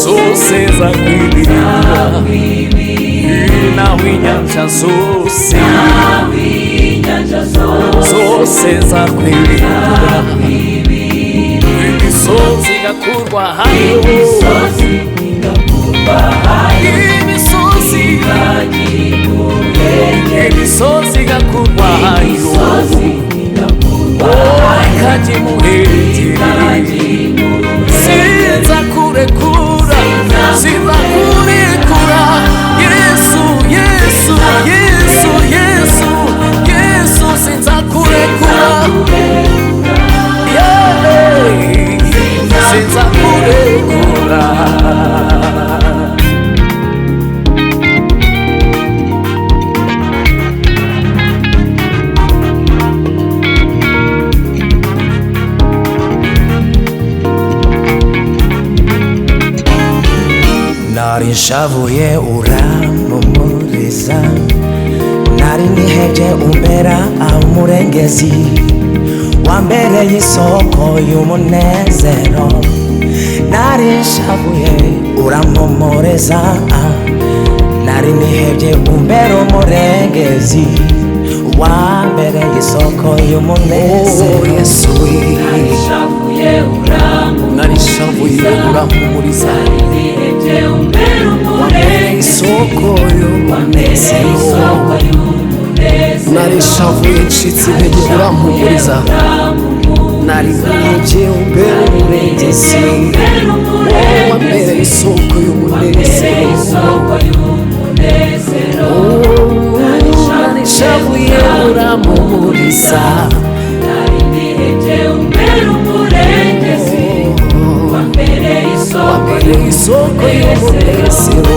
Soseza kwibira nawe inyanja zose soseza kwibira imisozi igakurwa hayo imisozi igakurwa hayo ikajya imuhengeri sinza kurekura sinza kurekura Yesu Yesu Yesu Yesu Yesu sinza kurekura sinza kurekura nari nshavuye urampumuriza nari nihebye umbera umurengezi wambereye isoko y'umunezero nari nshavuye urampumuriza nari nihebye umbera umurengezi wambereye isoko y'umunezero Yesu nari nshavuye urampumuriza wambereye isoko y'umunezero nari nshavuye ncitse intege urampumuriza nari nihebye umbera umurengezi wambereye isoko y'umunezero nari nshavuye urampumuriza nari nihebye umbera umurengezi wambereye isoko y'umunezero